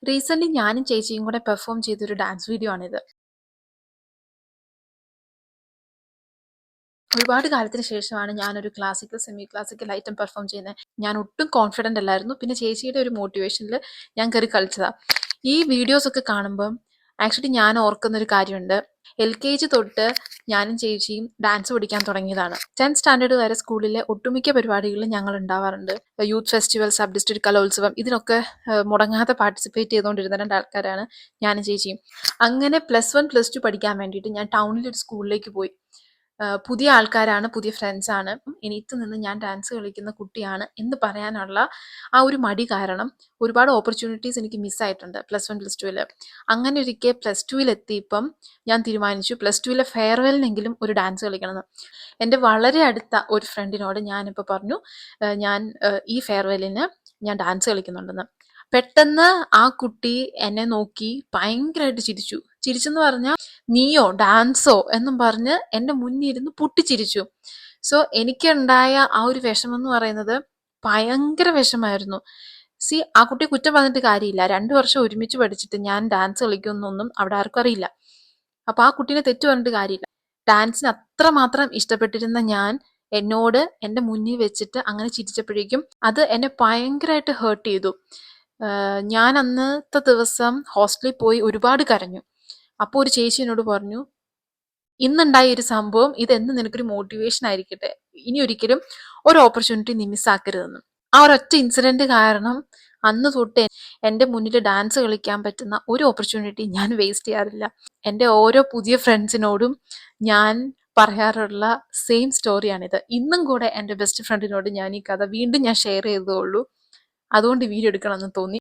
Recent ഞാനും ചേച്ചിയും കൂടെ പെർഫോം ചെയ്തൊരു ഡാൻസ് വീഡിയോ ആണിത്. ഒരുപാട് കാലത്തിന് ശേഷമാണ് ഞാനൊരു classical semi classical item perform ചെയ്യുന്നത്. ഞാൻ ഒട്ടും കോൺഫിഡന്റ് അല്ലായിരുന്നു. പിന്നെ ചേച്ചിയുടെ ഒരു മോട്ടിവേഷനിൽ ഞാൻ കയറി കളിച്ചതാ. ഈ വീഡിയോസ് ഒക്കെ കാണുമ്പം ആക്ച്വലി ഞാൻ ഓർക്കുന്ന ഒരു കാര്യമുണ്ട്. LKG തൊട്ട് ഞാനും ചേച്ചിയും ഡാൻസ് പഠിക്കാൻ തുടങ്ങിയതാണ്. 10th സ്റ്റാൻഡേർഡ് വരെ സ്കൂളിലെ ഒട്ടുമിക്ക പരിപാടികളിലും ഞങ്ങൾ ഉണ്ടാവാറുണ്ട്. യൂത്ത് ഫെസ്റ്റിവൽ, സബ് ഡിസ്ട്രിക്ട് കലോത്സവം, ഇതിനൊക്കെ മുടങ്ങാതെ പാർട്ടിസിപ്പേറ്റ് ചെയ്തുകൊണ്ടിരുന്ന രണ്ട് ആൾക്കാരാണ് ഞാനും ചേച്ചിയും. അങ്ങനെ +1 +2 പഠിക്കാൻ വേണ്ടിയിട്ട് ഞാൻ ടൗണിലൊരു സ്കൂളിലേക്ക് പോയി. പുതിയ ആൾക്കാരാണ്, പുതിയ ഫ്രണ്ട്സാണ്. എനിത്ത് നിന്ന് ഞാൻ ഡാൻസ് കളിക്കുന്ന കുട്ടിയാണ് എന്ന് പറയാനുള്ള ആ ഒരു മടി കാരണം ഒരുപാട് ഓപ്പർച്യൂണിറ്റീസ് എനിക്ക് മിസ്സായിട്ടുണ്ട് +1 +2. അങ്ങനെ ഒരിക്കൽ +2 എത്തിയപ്പം ഞാൻ തീരുമാനിച്ചു +2 ഫെയർവെല്ലിനെങ്കിലും ഒരു ഡാൻസ് കളിക്കണമെന്ന്. എൻ്റെ വളരെ അടുത്ത ഒരു ഫ്രണ്ടിനോട് ഞാനിപ്പോൾ പറഞ്ഞു, ഞാൻ ഈ ഫെയർവെല്ലിന് ഞാൻ ഡാൻസ് കളിക്കുന്നുണ്ടെന്ന്. പെട്ടെന്ന് ആ കുട്ടി എന്നെ നോക്കി ഭയങ്കരമായിട്ട് ചിരിച്ചെന്ന് പറഞ്ഞാൽ നീയോ ഡാൻസോ എന്നും പറഞ്ഞ് എൻ്റെ മുന്നിൽ ഇരുന്ന് പൊട്ടിച്ചിരിച്ചു. സോ എനിക്കുണ്ടായ ആ ഒരു വിഷമം എന്ന് പറയുന്നത് ഭയങ്കര വിഷമായിരുന്നു. ആ കുട്ടിയെ കുറ്റം പറഞ്ഞിട്ട് കാര്യമില്ല. 2 വർഷം ഒരുമിച്ച് പഠിച്ചിട്ട് ഞാൻ ഡാൻസ് കളിക്കുന്നൊന്നും അവിടെ ആർക്കും അറിയില്ല. അപ്പൊ ആ കുട്ടീനെ തെറ്റു പറഞ്ഞിട്ട് കാര്യമില്ല. ഡാൻസിന് അത്രമാത്രം ഇഷ്ടപ്പെട്ടിരുന്ന ഞാൻ എന്നോട് എൻ്റെ മുന്നിൽ വെച്ചിട്ട് അങ്ങനെ ചിരിച്ചപ്പോഴേക്കും അത് എന്നെ ഭയങ്കരമായിട്ട് ഹേർട്ട് ചെയ്തു. ഞാൻ അന്നത്തെ ദിവസം ഹോസ്റ്റലിൽ പോയി ഒരുപാട് കരഞ്ഞു. അപ്പോൾ ഒരു ചേച്ചി എന്നോട് പറഞ്ഞു, ഇന്നുണ്ടായ ഒരു സംഭവം ഇതെന്ന് നിനക്കൊരു മോട്ടിവേഷൻ ആയിരിക്കട്ടെ, ഇനി ഒരിക്കലും ഒരു ഓപ്പർച്യൂണിറ്റി നീ മിസ്സാക്കരുതെന്ന്. ആ ഒരൊറ്റ ഇൻസിഡന്റ് കാരണം അന്ന് തൊട്ട് എൻ്റെ മുന്നിൽ ഡാൻസ് കളിക്കാൻ പറ്റുന്ന ഒരു ഓപ്പർച്യൂണിറ്റി ഞാൻ വേസ്റ്റ് ചെയ്യാറില്ല. എൻ്റെ ഓരോ പുതിയ ഫ്രണ്ട്സിനോടും ഞാൻ പറയാറുള്ള സെയിം സ്റ്റോറിയാണിത്. ഇന്നും കൂടെ എൻ്റെ ബെസ്റ്റ് ഫ്രണ്ടിനോട് ഞാൻ ഈ കഥ വീണ്ടും ഞാൻ ഷെയർ ചെയ്തേ ഉള്ളൂ. അതുകൊണ്ട് വീഡിയോ എടുക്കണമെന്ന് തോന്നി.